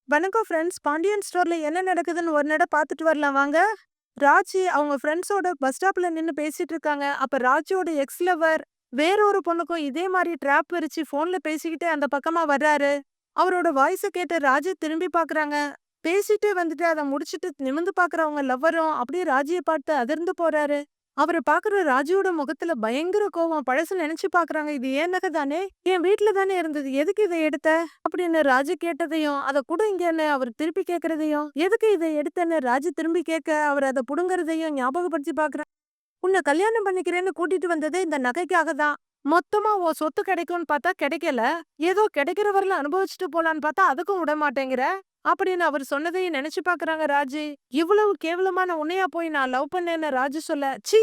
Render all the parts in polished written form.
வணக்கம் ஃப்ரெண்ட்ஸ். பாண்டியன் ஸ்டோர்ல என்ன நடக்குதுன்னு ஒரு நட பார்த்துட்டு வரலாம் வாங்க. ராஜி அவங்க ஃப்ரெண்ட்ஸோட பஸ் ஸ்டாப்ல நின்னு பேசிட்டு இருக்காங்க. அப்ப ராஜியோட எக்ஸ் லவர் வேற ஒரு பொண்ணுக்கும் இதே மாரி ட்ராப் விரிச்சு ஃபோன்ல பேசிக்கிட்டே அந்த பக்கமா வர்றாரு. அவரோட வாய்ஸ கேட்டு ராஜி திரும்பி பார்க்கறாங்க. பேசிட்டே வந்துட்டு அத முடிச்சுட்டு நிமிர்ந்து பார்க்குற அவங்க லவ்வரும் அப்படியே ராஜிய பார்த்து அதிர்ந்து போறாரு. அவர பார்க்குற ராஜியோட முகத்துல பயங்கர கோவம். பழச நெனச்சு பார்க்கறாங்க. இது என் நகை தானே! என் வீட்ல தானே இருந்தது. எதுக்கு இத எடுத்த? அப்படின்னு ராஜு கேட்டதையும், அத குடுங்கன்னு அவர் திருப்பி கேட்கிறதையும், எதுக்கு இத எடுத்தன்னு ராஜு திரும்பி கேட்க, அவர் அத புடுங்கறதையும் ஞாபகப்படுத்தி பார்க்குறார். உன்னை கல்யாணம் பண்ணிக்கிறேன்னு கூட்டிட்டு வந்ததே இந்த நகைக்காக தான். மொத்தமா உன் சொத்து கிடைக்கும்னு பார்த்தா கிடைக்கல. ஏதோ கிடைக்கிற வரல அனுபவிச்சுட்டு போலான்னு பார்த்தா அதுக்கும் விட மாட்டேங்கிற. அப்படின்னு அவர் சொன்னதையும் நினைச்சு பார்க்கறாங்க ராஜு. இவ்வளவு கேவலமான உன்னையா போய் நான் லவ் பண்ணேன்னு ராஜு சொல்ல, ச்சீ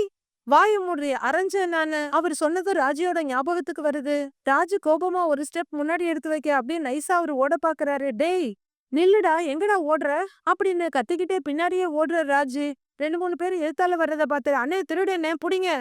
வாய மூடுறி அரைஞ்சேன் நானு. அவர் சொன்னது ராஜியோட ஞாபகத்துக்கு வருது. ராஜு கோபமா ஒரு ஸ்டெப் முன்னாடி எடுத்து வைக்க அப்படியே நைஸா அவர் ஓட பாக்குறாரு. டேய் நில்லுடா எங்கடா ஓடுற அப்படின்னு கத்திக்கிட்டே பின்னாடியே ஓடுற ராஜு. 2, 3 பேர் எதிர்த்தால வர்றத பார்த்து அண்ணே திருடனே புடிங்க.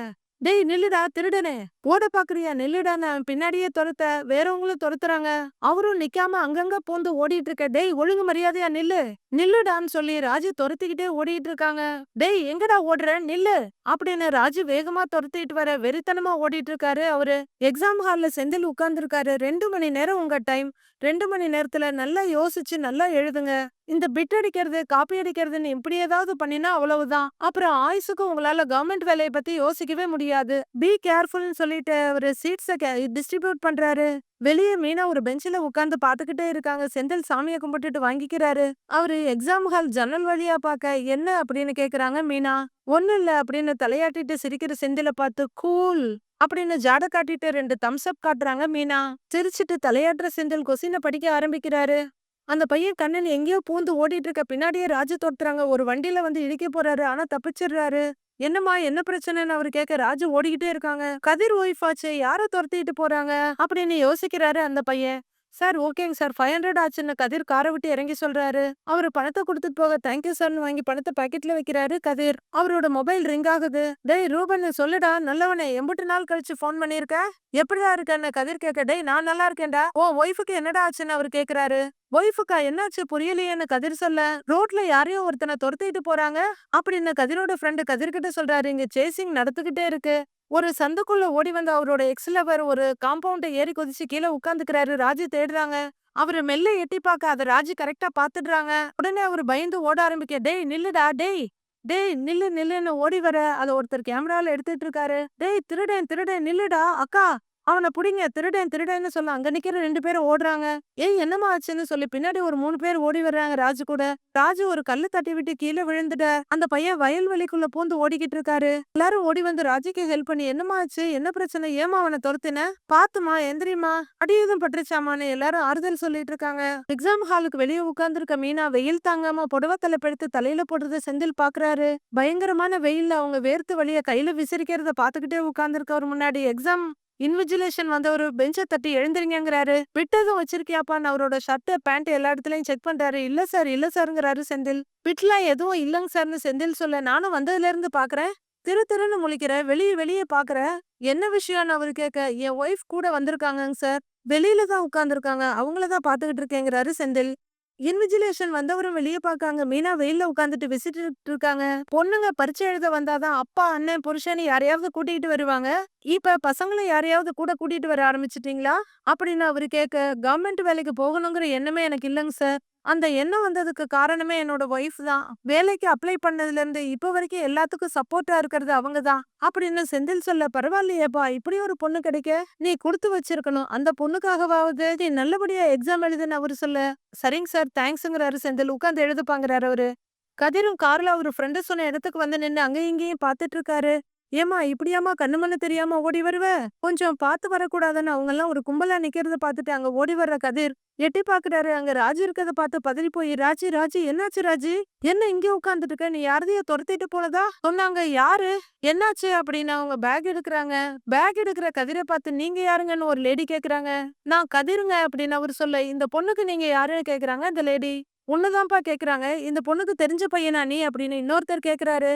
டேய் நில்லுடா திருடனே ஓட பாக்குறியா நில்லுடான்னு அவன் பின்னாடியே துரத்த வேறவங்களும் துரத்துறாங்க. அவரும் நிக்காம அங்கங்க பூந்து ஓடிட்டு இருக்க. டேய் ஒழுங்கு மரியாதையா நில்லு நில்லுடான்னு சொல்லி ராஜு துரத்திக்கிட்டே ஓடிட்டு இருக்காங்க. டேய் எங்கடா ஓடுற நில்லு அப்படின்னு ராஜு வேகமா துரத்திட்டு வர வெறித்தனமா ஓடிட்டு இருக்காரு அவரு. எக்ஸாம் ஹால்ல செந்தில் உட்கார்ந்து இருக்காரு. 2 மணி நேரம் உங்க டைம். 2 மணி நேரத்துல நல்லா யோசிச்சு நல்லா எழுதுங்க. இந்த பிட் அடிக்கிறது காப்பி அடிக்கிறதுன்னு இப்படி ஏதாவது பண்ணினா அவ்வளவுதான். அப்புறம் ஆயுசுக்கு உங்களால கவர்மெண்ட் வேலையை பத்தி யோசிக்கவே முடியாது. பி கேர்ஃபுல்னு சொல்லிட்டு அவரு சீட்ஸ டிஸ்ட்ரிபியூட் பண்றாரு. வெளியே மீனா ஒரு பெஞ்சில உட்கார்ந்து பாத்துக்கிட்டே இருக்காங்க. செந்தில் சாமியை கும்பிட்டுட்டு வாங்கிக்கிறாரு. அவரு எக்ஸாம் ஹால் ஜன்னல் வழியா பாக்க என்ன அப்படின்னு கேக்குறாங்க மீனா. ஒண்ணும் இல்ல அப்படின்னு தலையாட்டிட்டு சிரிக்கிற செந்தில பார்த்து கூல் அப்படின்னு ஜாட காட்டிட்டு 2 தம்ஸ் அப் காட்டுறாங்க மீனா. சிரிச்சிட்டு தலையாட்டுற செந்தில் கொஸ்டினை படிக்க ஆரம்பிக்கிறாரு. அந்த பையன் கண்ணன் எங்கேயோ பூந்து ஓடிட்டு இருக்க பின்னாடியே ராஜு தொடுத்துறாங்க. ஒரு வண்டியில வந்து இடிக்க போறாரு. ஆனா தப்பிச்சிடுறாரு. என்னம்மா என்ன பிரச்சனைன்னு அவரு கேட்க ராஜு ஓடிக்கிட்டே இருக்காங்க. கதிர் ஒய்ஃப் ஆச்சு யார துரத்திட்டு போறாங்க அப்படின்னு யோசிக்கிறாரு அந்த பையன். சார் ஓகேங்க சார் 500 ஆச்சுன்னு கதிர் காரை விட்டு இறங்கி சொல்றாரு. அவரு பணத்தை கொடுத்துட்டு போக தேங்க்யூ சார்னு வாங்கி பணத்தை பாக்கெட்ல வைக்கிறாரு கதிர். அவரோட மொபைல் ரிங் ஆகுது. டேய் ரூபன் சொல்லுடா நல்லவனே எம்புட்டு நாள் கழிச்சு போன் பண்ணிருக்க. எப்படிடா இருக்கன்னு கதிர் கேட்க. டேய் நான் நல்லா இருக்கேன்டா. ஓ ஒய்ஃபுக்கு என்னடா ஆச்சுன்னு அவரு கேக்குறாரு. ஒய்ஃபுக்கா என்னாச்சு புரியலையேன்னு கதிர் சொல்ல, ரோட்ல யாரையோ ஒருத்தனை துரத்திட்டு போறாங்க அப்படின்னு கதிரோட ஃப்ரெண்டு கதிர்கிட்ட சொல்றாரு. இங்க சேசிங் நடந்துகிட்டே இருக்கு. ஒரு சந்துக்குள்ள ஓடி வந்த அவரோட எக்ஸ் லவர் ஒரு காம்பவுண்ட ஏறி குதிச்சு கீழே உட்கார்ந்துக்கிறாரு. ராஜு தேடுறாங்க. அவரு மெல்ல எட்டி பார்க்க அத ராஜு கரெக்டா பாத்துடுறாங்க. உடனே அவரு பயந்து ஓட ஆரம்பிக்க. டேய் நில்லுடா டேய் டேய் நில்லு நில்லுன்னு ஓடி வர அத ஒருத்தர் கேமரால எடுத்துட்டு இருக்காரு. டேய் திருடன் திருடன் நில்லுடா அக்கா அவனை புடிங்க திருடன் திருடன்னு சொல்ல அங்க நிக்கிற 2 பேரும் ஓடுறாங்க. ஏய் என்னம்மா ஆச்சுன்னு சொல்லி பின்னாடி ஒரு 3 பேர் ஓடி வர்றாங்க ராஜு கூட. ராஜு ஒரு கல்லு தட்டி விட்டு கீழே விழுந்துட்ட. அந்த பையன் வயல்வெளிக்குள்ள பூந்து ஓடிக்கிட்டு இருக்காரு. எல்லாரும் ஓடி வந்து ராஜுக்கு ஹெல்ப் பண்ணி என்னம்மா ஆச்சு என்ன பிரச்சனை ஏமா அவனை துரத்தின பாத்துமா எந்திரிமா அடி எதுவும் பட்டுருச்சாமான்னு எல்லாரும் ஆறுதல் சொல்லிட்டு இருக்காங்க. எக்ஸாம் ஹாலுக்கு வெளியே உட்கார்ந்துருக்க மீனா வெயில் தாங்காம புடவை தலைப்படுத்து தலையில போடுறத செந்தில் பாக்குறாரு. பயங்கரமான வெயில்ல அவங்க வேர்த்து வழிய கையில விசிறிக்கிறத பாத்துக்கிட்டே உட்கார்ந்துருக்கவர் முன்னாடி எக்ஸாம் இன்விஜிலேஷன் வந்தவரு பெஞ்ச தட்டி எழுந்திருங்கிறாரு. விட்டதும் வச்சிருக்கியாப்பான்னு அவரோட ஷர்ட் பேண்ட் எல்லா இடத்துலயும் செக் பண்றாரு. இல்ல சார் இல்ல சார்ங்கிறாரு செந்தில். விட்லாம் எதுவும் இல்லங்க சார்னு செந்தில் சொல்ல நானும் வந்ததுல இருந்து பாக்குறேன். திரு திருன்னு முழிக்கிற வெளியே வெளியே பாக்குற என்ன விஷயம்னு அவரு கேட்க என் ஒய்ஃப் கூட வந்திருக்காங்கங்க சார். வெளியில தான் உட்கார்ந்துருக்காங்க அவங்களதான் பாத்துக்கிட்டு இருக்கேங்கிறாரு செந்தில். இன்விஜிலேஷன் வந்தவரும் வெளியே பாக்காங்க. மீனா வெயில்ல உட்காந்துட்டு விசிட்டு இருக்காங்க. பொண்ணுங்க பரீட்சை எழுத வந்தாதான் அப்பா அண்ணன் புருஷன் யாரையாவது கூட்டிகிட்டு வருவாங்க. இப்ப பசங்களை யாரையாவது கூட கூட்டிட்டு வர ஆரம்பிச்சிட்டீங்களா அப்படின்னு அவரு கேட்க கவர்மெண்ட் வேலைக்கு போகணுங்கிற எண்ணமே எனக்கு இல்லைங்க சார். அந்த எண்ணம் வந்ததுக்கு காரணமே என்னோட ஒய்ஃப் தான். வேலைக்கு அப்ளை பண்ணதுல இருந்து இப்ப வரைக்கும் எல்லாத்துக்கும் சப்போர்ட்டா இருக்கிறது அவங்கதான் அப்படின்னு செந்தில் சொல்ல பரவாயில்லையேப்பா இப்படி ஒரு பொண்ணு கிடைக்க நீ கொடுத்து வச்சிருக்கணும். அந்த பொண்ணுக்காகவாவது நீ நல்லபடியா எக்ஸாம் எழுதுன்னு அவரு சொல்ல சரிங்க சார் தேங்க்ஸுங்கிறாரு செந்தில். உட்கார்ந்து எழுதுப்பாங்கிறாரு அவரு. கதிரும் கார்ல அவரு ஃப்ரெண்டு சொன்ன இடத்துக்கு வந்து நின்னு அங்க இங்கேயும் பாத்துட்டு இருக்காரு. ஏமா இப்படியாமா கண்ணு மண்ணு தெரியாம ஓடி வருவ கொஞ்சம் பாத்து வரக்கூடாதுன்னு அவங்க எல்லாம் ஒரு கும்பலா நிக்கிறத பாத்துட்டு அங்க ஓடி வர்ற கதிர் எட்டி பாக்குறாரு. அங்க ராஜு இருக்கத பார்த்து பதறி போய் ராஜி ராஜி என்னாச்சு ராஜி என்ன இங்க உட்கார்ந்துட்டு இருக்க நீ யாரதையோ துரத்திட்டு போனதா சொன்னாங்க. யாரு என்னாச்சு அப்படின்னு அவங்க பேக் எடுக்கிறாங்க. பேக் எடுக்கிற கதிரை பார்த்து நீங்க யாருங்கன்னு ஒரு லேடி கேக்குறாங்க. நான் கதிருங்க அப்படின்னு அவரு சொல்ல இந்த பொண்ணுக்கு நீங்க யாருன்னு கேக்குறாங்க இந்த லேடி. ஒண்ணுதான்ப்பா கேக்குறாங்க. இந்த பொண்ணுக்கு தெரிஞ்ச பையனா நீ அப்படின்னு இன்னொருத்தர் கேக்குறாரு.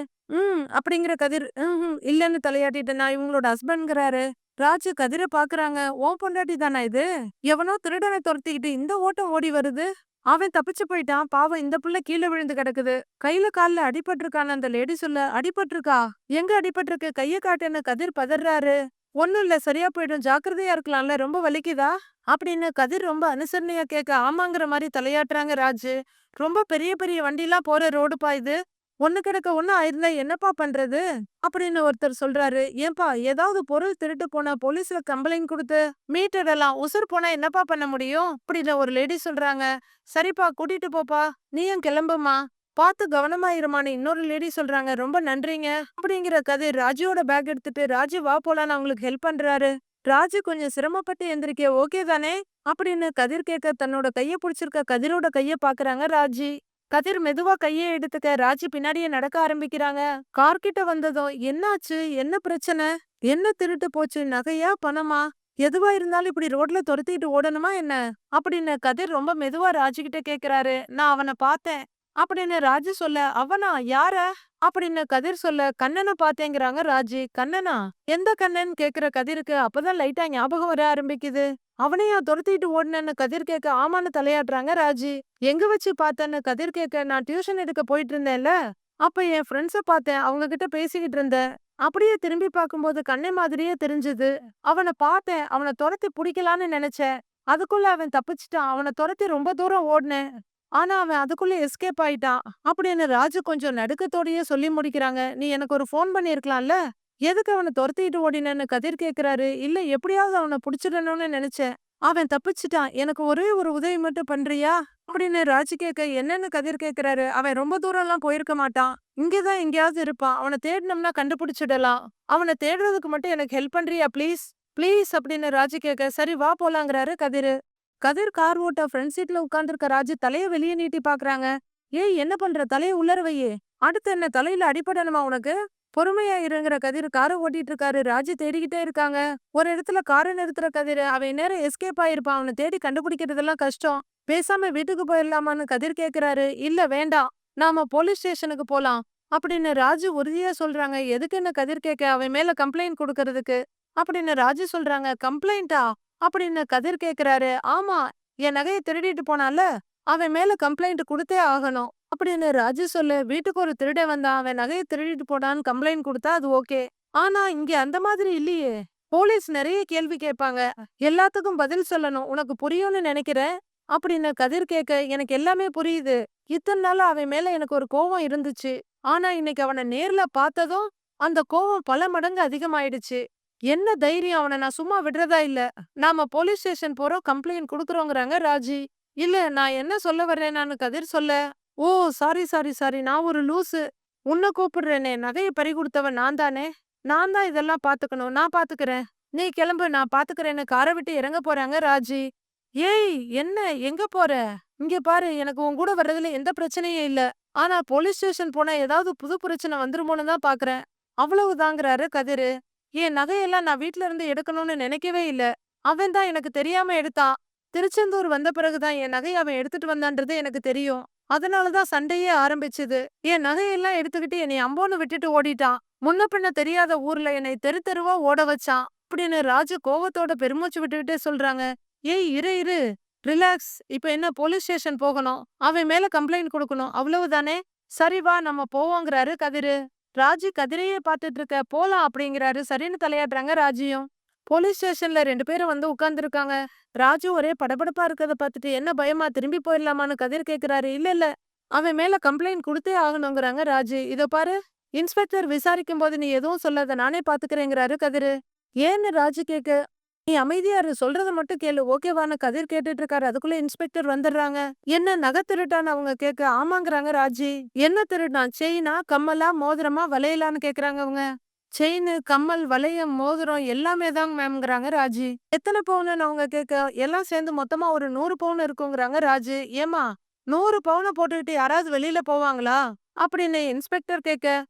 அப்படிங்கிற கதிர் இல்லன்னு தலையாட்டிட்டு நான் இவங்களோட ஹஸ்பண்ட்ங்கிறாரு. ராஜு கதிரை பாக்குறாங்க. உன் பொண்டாட்டி தானா இது எவனோ திருடனை துரத்திக்கிட்டு இந்த ஓட்டம் ஓடி வருது அவன் தப்பிச்சு போயிட்டான். பாவம் இந்த புள்ள கீழ விழுந்து கிடக்குது. கையில கால்ல அடிபட்டிருக்கான்னு அந்த லேடி சொல்ல, அடிபட்டிருக்கா? எங்க அடிபட்டிருக்கு? கைய காட்டுன்னு கதிர் பதறாரு. ஒண்ணும் இல்ல சரியா போயிடும். ஜாக்கிரதையா இருக்கலாம்ல. ரொம்ப வலிக்குதா? அப்படின்னு கதிர் ரொம்ப அனுசரணையா கேட்க, ஆமாங்கிற மாரி தலையாட்டுறாங்க ராஜு. ரொம்ப பெரிய பெரிய வண்டிலாம் போற ரோடுப்பா இது. ஒண்ணு கிடக்க ஒண்ணு ஆயிருந்தா என்னப்பா பண்றது? அப்படின்னு ஒருத்தர் சொல்றாரு. ஏன்பா ஏதாவது பொருள் திருட்டு போனா போலீஸ்ல கம்ப்ளைண்ட் குடுத்து மீட்டுடலாம். உசுர் போனா என்னப்பா பண்ண முடியும்? அப்படின்னு ஒரு லேடி சொல்றாங்க. சரிப்பா கூட்டிட்டு போப்பா. நீயும் கிளம்புமா. பார்த்து கவனமா இருமான்னு இன்னொரு லேடி சொல்றாங்க. ரொம்ப நன்றிங்க. அப்படிங்கிற கதிர் ராஜுவோட பேக் எடுத்துட்டு ராஜு வா போலான்னு அவங்களுக்கு ஹெல்ப் பண்றாரு. ராஜு கொஞ்சம் சிரமப்பட்டு எந்திரிக்க ஓகே தானே? அப்படின்னு கதிர் கேட்க தன்னோட கைய புடிச்சிருக்க கதிரோட கைய பாக்குறாங்க ராஜி. கதிர் மெதுவா கைய எடுத்துக்க ராஜி பின்னாடியே நடக்க ஆரம்பிக்கிறாங்க. கார் கிட்ட வந்ததும் என்னாச்சு? என்ன பிரச்சனை? என்ன திருட்டு போச்சு? நகையா? பணமா? எதுவா இருந்தாலும் இப்படி ரோட்ல துரத்திட்டு ஓடணுமா என்ன? அப்படின்னு கதிர் ரொம்ப மெதுவா ராஜு கிட்ட கேக்குறாரு. நான் அவனை பார்த்தேன். அப்படின்னு ராஜு சொல்ல, அவனா? யார? அப்படின்னு கதிர் சொல்ல, கண்ணனை பாத்தேங்கிறாங்க ராஜி. கண்ணனா? எந்த கண்ணன் கேக்குற கதிருக்கு அப்பதான் லைட்டா ஞாபகம் வர ஆரம்பிக்குது. அவனையா துரத்திட்டு ஓடுனேன்னு கதிர் கேட்க ஆமான்னு தலையாட்டுறாங்க ராஜி. எங்க வச்சு பார்த்தேன்னு கதிர் கேட்க நான் டியூஷன் எடுக்க போயிட்டு இருந்தேன்ல. அப்ப என் ஃப்ரெண்ட்ஸ பார்த்தேன். அவங்க கிட்ட பேசிக்கிட்டு இருந்தேன். அப்படியே திரும்பி பார்க்கும்போது கண்ணன் மாதிரியே தெரிஞ்சது. அவனை பார்த்தேன். அவனை துரத்தி பிடிக்கலான்னு நினைச்சேன். அதுக்குள்ள அவன் தப்பிச்சிட்டான். அவனை துரத்தி ரொம்ப தூரம் ஓடுனேன். ஆனா அவன் அதுக்குள்ள எஸ்கேப் ஆயிட்டான். அப்படின்னு ராஜு கொஞ்சம் நடுக்கத்தோடயே சொல்லி முடிக்கிறாங்க. நீ எனக்கு ஒரு ஃபோன் பண்ணியிருக்கலாம்ல. எதுக்கு அவன தொரத்திட்டு ஓடினேன்னு கதிர் கேக்குறாரு. இல்ல எப்படியாவது அவன புடிச்சிடணும்னு நினைச்சேன். அவன் தப்பிச்சுட்டான். எனக்கு ஒரே ஒரு உதவி மட்டும் பண்றியா? அப்படின்னு ராஜு கேட்க என்னன்னு கதிர் கேக்குறாரு. அவன் ரொம்ப தூரம்லாம் போயிருக்க மாட்டான். இங்கதான் எங்கேயாவது இருப்பான். அவனை தேடினோம்னா கண்டுபிடிச்சிடலாம். அவனை தேடுறதுக்கு மட்டும் எனக்கு ஹெல்ப் பண்றியா ப்ளீஸ்? ப்ளீஸ் அப்படின்னு ராஜு கேட்க சரி வா போலாங்கிறாரு கதிர். கதிர் கார் ஓட்ட ஃப்ரண்ட் சீட்ல உட்கார்ந்திருக்க ராஜு தலைய வெளியே நீட்டி பாக்குறாங்க. ஏய் என்ன பண்ற? தலைய உள்ளர வையே. அடுத்து என்ன தலையில அடிபடணுமா உனக்கு? பொறுமையா இருங்கிற கதிர் காரை ஓட்டிட்டு இருக்காரு. ராஜு தேடிக்கிட்டே இருக்காங்க. ஒரு இடத்துல காரை நிறுத்துற கதிர் அவன் நேரம் எஸ்கேப் ஆயிருப்பான். அவனை தேடி கண்டுபிடிக்கிறதெல்லாம் கஷ்டம். பேசாம வீட்டுக்கு போயிடலாமான்னு கதிர் கேக்குறாரு. இல்ல வேண்டாம். நாம போலீஸ் ஸ்டேஷனுக்கு போலாம். அப்படின்னு ராஜு உறுதியா சொல்றாங்க. எதுக்குன்னு கதிர் கேட்க அவன் மேல கம்ப்ளைண்ட் கொடுக்கறதுக்கு. அப்படின்னு ராஜு சொல்றாங்க. கம்ப்ளைண்டா? அப்படின்னு கதிர் கேக்குறாரு. ஆமா. என் நகையை திருடிட்டு போனால அவன் மேல கம்ப்ளைண்ட் கொடுத்தே ஆகணும். அப்படின்னு ராஜு சொல்ல வீட்டுக்கு ஒரு திருடன் வந்தான். அவன் நகையை திருடிட்டு போனான்னு கம்ப்ளைண்ட் கொடுத்தா அது ஓகே. ஆனா இங்க அந்த மாதிரி இல்லையே. போலீஸ் நிறைய கேள்வி கேட்பாங்க. எல்லாத்துக்கும் பதில் சொல்லணும். உனக்கு புரியும்னு நினைக்கிறேன். அப்படின்னு கதிர் கேட்க எனக்கு எல்லாமே புரியுது. இத்தனை நாள் அவன் மேல எனக்கு ஒரு கோவம் இருந்துச்சு. ஆனா இன்னைக்கு அவனை நேர்ல பார்த்ததும் அந்த கோவம் பல மடங்கு அதிகமாயிடுச்சு. என்ன தைரியம் அவனை நான் சும்மா விடுறதா இல்ல. நாம போலீஸ் ஸ்டேஷன் போறோம் கம்ப்ளைண்ட் குடுக்குறோங்கிறாங்க ராஜி. இல்ல நான் என்ன சொல்ல வர்றேனான்னு கதிர் சொல்ல. ஓ சாரி சாரி சாரி நான் ஒரு லூசு. உன்னை கூப்பிடுறேனே நகையை பறி கொடுத்தவன் நான் தானே. நான் தான் இதெல்லாம் பாத்துக்கணும். நான் பாத்துக்கிறேன். நீ கிளம்பு நான் பாத்துக்கிறேன்னு காரை விட்டு இறங்க போறாங்க ராஜி. ஏய் என்ன எங்க போற? இங்க பாரு எனக்கு உன் கூட வர்றதுல எந்த பிரச்சனையும் இல்ல. ஆனா போலீஸ் ஸ்டேஷன் போனா ஏதாவது புது பிரச்சனை வந்துருமோன்னு தான் பாக்குறேன். அவ்வளவுதாங்கிறாரு கதிரு. என் நகையெல்லாம் நான் வீட்ல இருந்து எடுக்கணும்னு நினைக்கவே இல்ல. அவன் தான் எனக்கு தெரியாம எடுத்தான். திருச்செந்தூர் வந்த பிறகுதான் என் நகைய அவன் எடுத்துட்டு வந்தான்றது எனக்கு தெரியும். அதனாலதான் சண்டையே ஆரம்பிச்சது. என் நகையெல்லாம் எடுத்துக்கிட்டு என்னை அம்போன்னு விட்டுட்டு ஓடிட்டான். முன்ன பின்ன தெரியாத ஊர்ல என்னை தெரு தெருவா ஓட வச்சான். அப்படின்னு ராஜு கோவத்தோட பெருமூச்சு விட்டுக்கிட்டே சொல்றாங்க. ஏய் இரு இரு. ரிலாக்ஸ். இப்ப என்ன போலீஸ் ஸ்டேஷன் போகணும். அவன் மேல கம்ப்ளைண்ட் கொடுக்கணும். அவ்வளவுதானே? சரி வா நம்ம போவோங்கிறாரு கதிரு. ராஜி கதிரையே பாத்துட்டு இருக்க போலாம் அப்படிங்கிறாரு. சரின்னு தலையாடுறாங்க ராஜியும். போலீஸ் ஸ்டேஷன்ல 2 பேரும் வந்து உட்கார்ந்துருக்காங்க. ராஜு ஒரே படபடப்பா இருக்கத பாத்துட்டு என்ன பயமா திரும்பி போயிடலாமான்னு கதிர் கேக்குறாரு. இல்ல இல்ல அவன் மேல கம்ப்ளைண்ட் கொடுத்தே ஆகணுங்கிறாங்க ராஜு. இதோ பாரு இன்ஸ்பெக்டர் விசாரிக்கும் போது நீ எதுவும் சொல்லாத நானே பாத்துக்கிறேங்கிறாரு கதிரு. ஏன்னு ராஜு கேக்க நீ அமைதியா இரு சொல்றத மட்டும் கேளு ஓகேவான்னு கதிர் கேட்டுட்டு இருக்காரு. அதுக்குள்ள இன்ஸ்பெக்டர் வந்துடுறாங்க. என்ன நகை திருட்டான்னு அவங்க கேட்க ஆமாங்கிறாங்க ராஜி. என்ன திருட்டான்? செயினா கம்மலா மோதிரமா வளையலான்னு கேக்குறாங்க அவங்க. செயின் கம்மல் வளையம் மோதிரம் எல்லாமே தாங்க மேம்ங்கிறாங்க ராஜி. எத்தனை பவுன்னு அவங்க கேட்க எல்லாம் சேர்ந்து மொத்தமா ஒரு 100 பவுன் இருக்குங்கிறாங்க ராஜு. ஏமா 100 பவுனை போட்டுக்கிட்டு யாராவது வெளியில போவாங்களா? அப்படின்னு இன்ஸ்பெக்டர் கேட்க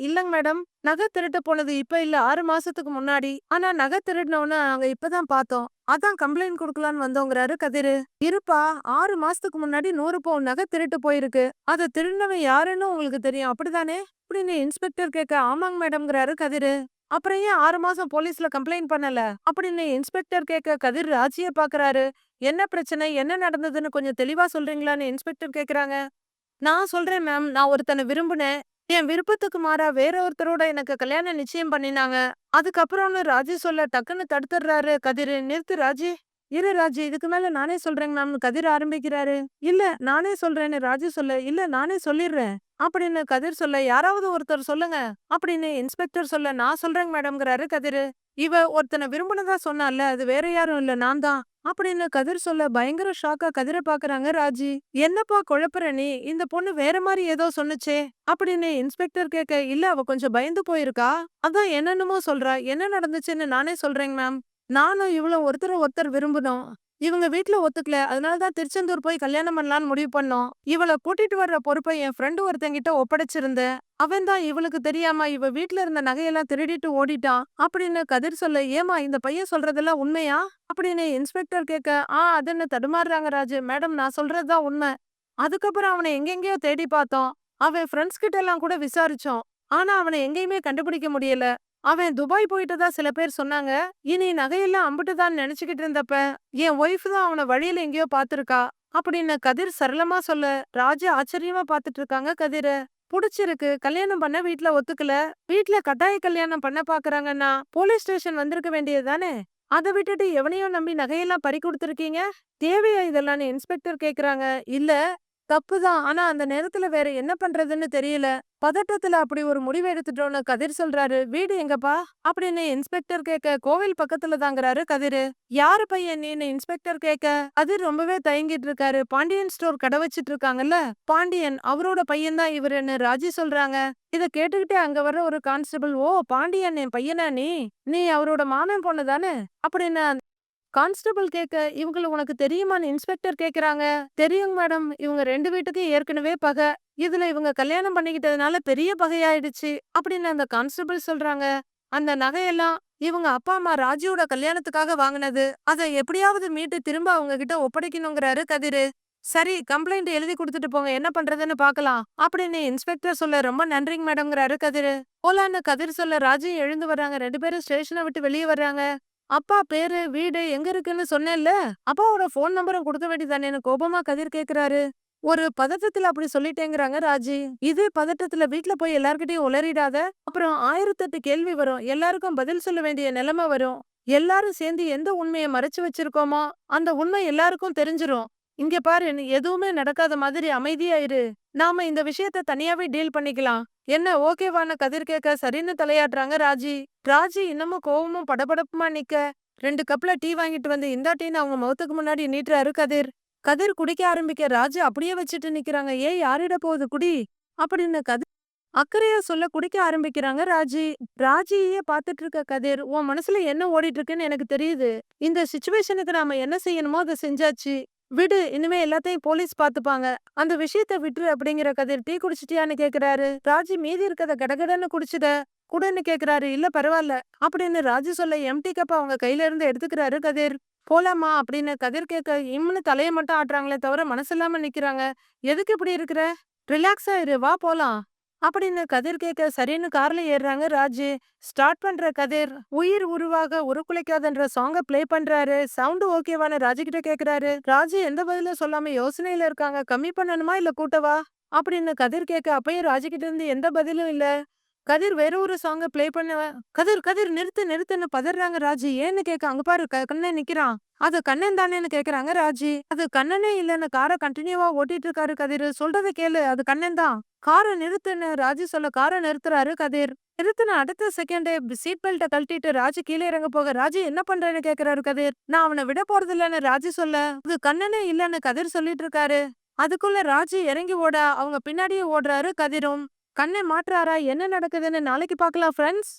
இல்லங்க மேடம். நகை திருட்டு போனது இப்ப இல்ல 6 மாசத்துக்கு முன்னாடி. ஆனா நகை திருடினவன நாங்க இப்பதான் பார்த்தோம். அதான் கம்ப்ளைண்ட் குடுக்கலான்னு வந்தோங்கிறாரு கதிரு. இருப்பா 6 மாசத்துக்கு முன்னாடி 100 பவுன் நகை திருட்டு போயிருக்கு. அத திருடினவன் யாருன்னு உங்களுக்கு தெரியும் அப்படிதானே? அப்படின்னு இன்ஸ்பெக்டர் கேட்க ஆமாங்க மேடம்ங்கிறாரு கதிரு. அப்புறம் ஏன் 6 மாசம் போலீஸ்ல கம்ப்ளைண்ட் பண்ணல? அப்படின்னு இன்ஸ்பெக்டர் கேட்க கதிர் ராஜிய பாக்குறாரு. என்ன பிரச்சனை? என்ன நடந்ததுன்னு கொஞ்சம் தெளிவா சொல்றீங்களான்னு இன்ஸ்பெக்டர் கேக்குறாங்க. நான் சொல்றேன் மேம். நான் ஒருத்தன விரும்புனேன். என் விருப்பத்துக்கு மாறா வேற ஒருத்தரோட எனக்கு கல்யாணம் நிச்சயம் பண்ணினாங்க. அதுக்கப்புறம்னு ராஜி சொல்ல டக்குன்னு தடுத்துடுறாரு கதிரு. நிறுத்து ராஜி. இரு ராஜி. இதுக்கு மேல நானே சொல்றேங்க மேம்னு கதிர் ஆரம்பிக்கிறாரு. இல்ல நானே சொல்றேன்னு ராஜி சொல்ல, இல்ல நானே சொல்லிடுறேன். அப்படின்னு கதிர் சொல்ல, யாராவது ஒருத்தர் சொல்லுங்க. அப்படின்னு இன்ஸ்பெக்டர் சொல்ல, நான் சொல்றேங்க மேடம்ங்கிறாரு கதிரு. இவ ஒருத்தன விரும்புனதா சொன்னால, அது வேற யாரும் இல்ல நான் தான். அப்படின்னு கதிர் சொல்ல பயங்கர ஷாக்கா கதிர பாக்குறாங்க ராஜி. என்னப்பா குழப்புற நீ? இந்த பொண்ணு வேற மாரி ஏதோ சொன்னுச்சே அப்படின்னு இன்ஸ்பெக்டர் கேட்க, இல்ல அவ கொஞ்சம் பயந்து போயிருக்கா. அதான் என்னென்னமோ சொல்றா. என்ன நடந்துச்சுன்னு நானே சொல்றேங்க மேம். நானும் இவளும் ஒருத்தர ஒருத்தர் விரும்புனோம். இவங்க வீட்ல ஒத்துக்கல. அதனால தான் திருச்செந்தூர் போய் கல்யாணம் பண்ணலான்னு முடிவு பண்ணோம். இவள கூட்டிட்டு வர்ற பொறுப்பை என் ஃப்ரெண்டு ஒருத்தங்கிட்ட ஒப்படைச்சிருந்தேன். அவன் தான் இவளுக்கு தெரியாம இவ வீட்ல இருந்த நகையெல்லாம் திருடிட்டு ஓடிட்டான். அப்படின்னு கதிர் சொல்ல, ஏமா இந்த பையன் சொல்றதெல்லாம் உண்மையா? அப்படின்னு இன்ஸ்பெக்டர் கேட்க, அதுன்னு தடுமாறுறாங்க ராஜு. மேடம் நான் சொல்றதுதான் உண்மை. அதுக்கப்புறம் அவனை எங்கெங்கேயோ தேடி பார்த்தோம். அவன் ஃப்ரெண்ட்ஸ் கிட்ட எல்லாம் கூட விசாரிச்சோம். ஆனா அவனை எங்கேயுமே கண்டுபிடிக்க முடியல. அவன் துபாய் போயிட்டதா சில பேர் சொன்னாங்க. இனி நகையெல்லாம் அம்புட்டுதான் நினைச்சுக்கிட்டு இருந்தப்ப, என் ஒய்ஃப் தான் அவன வழியில எங்கேயோ பாத்துருக்கா. அப்படின்னு கதிர் சரளமா சொல்ல, ராஜு ஆச்சரியமா பாத்துட்டு இருக்காங்க கதிர. புடிச்சிருக்கு. கல்யாணம் பண்ண வீட்ல ஒத்துக்கல. வீட்ல கட்டாய கல்யாணம் பண்ண பாக்குறாங்கன்னா, போலீஸ் ஸ்டேஷன் வந்திருக்க வேண்டியது தானே? அத விட்டுட்டு எவனையோ நம்பி நகையெல்லாம் பறி குடுத்திருக்கீங்க. தேவையா இதெல்லாம்னு இன்ஸ்பெக்டர் கேக்குறாங்க. இல்ல தப்புதான். ஆனா அந்த நேரத்துல வேற என்ன பண்றதுன்னு தெரியல. பதட்டத்துல அப்படி ஒரு முடிவு எடுத்துட்டோம்னு கதிர் சொல்றாரு. வீடு எங்கப்பா? அப்படின்னு இன்ஸ்பெக்டர் கேட்க, கோவில் பக்கத்துல தாங்கிறாரு கதிரு. யாரு பையன் நீன்னு இன்ஸ்பெக்டர் கேட்க, கதிர் ரொம்பவே தயங்கிட்டு இருக்காரு. பாண்டியன் ஸ்டோர் கடை வச்சிட்டு இருக்காங்கல்ல, பாண்டியன் அவரோட பையன் தான் இவருன்னு ராஜி சொல்றாங்க. இத கேட்டுக்கிட்டே அங்க வர்ற ஒரு கான்ஸ்டபிள், ஓ பாண்டியன் என் பையனா நீ? நீ அவரோட மாமன் பொண்ணு தானே? அப்படின்னு கான்ஸ்டபிள் கேட்க, இவங்கள உனக்கு தெரியுமான்னு இன்ஸ்பெக்டர் கேக்குறாங்க. தெரியுங்க மேடம். இவங்க 2 வீட்டுக்கும் ஏற்கனவே பகை. இதுல இவங்க கல்யாணம் பண்ணிக்கிட்டதுனால பெரிய பகையாயிடுச்சு அப்படின்னு அந்த கான்ஸ்டபிள் சொல்றாங்க. அந்த நகையெல்லாம் இவங்க அப்பா அம்மா ராஜியோட கல்யாணத்துக்காக வாங்கினது. அதை எப்படியாவது மீட்டு திரும்ப அவங்க கிட்ட ஒப்படைக்கணுங்கிறாரு கதிரு. சரி கம்ப்ளைண்ட் எழுதி கொடுத்துட்டு போங்க, என்ன பண்றதுன்னு பாக்கலாம் அப்படின்னு இன்ஸ்பெக்டர் சொல்ல, ரொம்ப நன்றிங்க மேடம்ங்கிறாரு கதிரு. போலான்னு கதிர் சொல்ல ராஜி எழுந்து வர்றாங்க. 2 பேரும் ஸ்டேஷனை விட்டு வெளியே வர்றாங்க. அப்பா பேரு, வீடு எங்க இருக்குன்னு சொன்னேன்ல, அப்பாவோட ஃபோன் நம்பரும் குடுக்க வேண்டியதானேன்னு கோபமா கதிர் கேக்குறாரு. ஒரு பதட்டத்துல அப்படி சொல்லிட்டேங்கிறாங்க ராஜி. இதே பதட்டத்துல வீட்ல போய் எல்லார்கிட்டயும் உளறிடாத. அப்புறம் 1008 கேள்வி வரும். எல்லாருக்கும் பதில் சொல்ல வேண்டிய நிலைமை வரும். எல்லாரும் சேர்ந்து எந்த உண்மைய மறைச்சு வச்சிருக்கோமோ, அந்த உண்மை எல்லாருக்கும் தெரிஞ்சிரும். இங்க பாரு, நீ எதுவுமே நடக்காத மாதிரி அமைதியா இரு. நாம இந்த விஷயத்த தனியாவே டீல் பண்ணிக்கலாம். என்ன ஓகேவான்னு கதிர் கேட்க, சரின்னு தலையாட்டுறாங்க ராஜி. ராஜி இன்னமும் கோவமும் படபடப்புமா நிக்க, 2 கப்ல டீ வாங்கிட்டு வந்து இந்தா டீன்னு அவங்க முகத்துக்கு முன்னாடி நீட்டுறாரு கதிர். கதிர் குடிக்க ஆரம்பிக்க ராஜி அப்படியே வச்சுட்டு நிக்கிறாங்க. ஏய் யாரிட போகுது குடி அப்படின்னு கதிர் அக்கறையா சொல்ல குடிக்க ஆரம்பிக்கிறாங்க ராஜி. ராஜியே பாத்துட்டு இருக்க கதிர், உன் மனசுல என்ன ஓடிட்டு இருக்குன்னு எனக்கு தெரியுது. இந்த சிச்சுவேஷனுக்கு நாம என்ன செய்யணுமோ அதை செஞ்சாச்சு. விடு, இனிமே எல்லாத்தையும் போலீஸ் பாத்துப்பாங்க. அந்த விஷயத்த விட்டுரு அப்படிங்கிற கதிர். டீ குடிச்சிட்டியான்னு கேக்குறாரு. ராஜி மீதி இருக்கத கடகடன்னு குடிச்சுட குடுன்னு கேக்குறாரு. இல்ல பரவாயில்ல அப்படின்னு ராஜி சொல்ல, எம்டி கப் அவங்க கையில இருந்து எடுத்துக்கிறாரு கதிர். போலாமா அப்படின்னு கதிர் கேட்க, இம்னு தலையை மட்டும் ஆட்டுறாங்களே தவிர மனசில்லாம நிக்கிறாங்க. எதுக்கு இப்படி இருக்கிற? ரிலாக்ஸா இரு, வா போலாம் அப்படின்னு கதிர் கேட்க, சரின்னு கார்ல ஏறுறாங்க ராஜு. ஸ்டார்ட் பண்ற கதிர், உயிர் உருவாக உருக்குலைக்காதன்ற சாங்க ப்ளே பண்றாரு. சவுண்ட் ஓகேவான ராஜு கிட்ட கேக்குறாரு. ராஜு எந்த பதிலும் சொல்லாம யோசனையில இருக்காங்க. கம்மி பண்ணணுமா இல்ல கூட்டவா அப்படின்னு கதிர் கேட்க, அப்பயும் ராஜு கிட்ட இருந்து எந்த பதிலும் இல்ல. கதிர் வேற ஒரு சாங்க ப்ளே பண்ண, கதிர் கதிர் நிறுத்து நிறுத்துன்னு பதறாங்க ராஜி. ஏன்னு கேட்க, அங்க பாரு கண்ணன் நிக்கிறான். அது கண்ணன் தானேன்னு கேக்குறாங்க ராஜி. அது கண்ணனே இல்லன்னு காரை கண்டினியூவா ஓட்டிட்டு இருக்காரு கதிர். சொல்றத கேளு, அது கண்ணன் தான். காரை நிறுத்துன்னு ராஜி சொல்ல காரை நிறுத்துறாரு கதிர். நிறுத்தின அடுத்த செகண்டே சீட் பெல்ட்டை கழட்டிட்டு ராஜி கீழே இறங்க போக, ராஜி என்ன பண்றேன்னு கேக்குறாரு கதிர். நான் அவனை விட போறது இல்லன்னு ராஜி சொல்ல, அது கண்ணனே இல்லன்னு கதிர் சொல்லிட்டு இருக்காரு. அதுக்குள்ள ராஜி இறங்கி ஓட அவங்க பின்னாடியே ஓடுறாரு கதிரும். கண்ணை மாற்றாரா? என்ன நடக்குதுன்னு நாளைக்கு பார்க்கலாம் ஃப்ரெண்ட்ஸ்.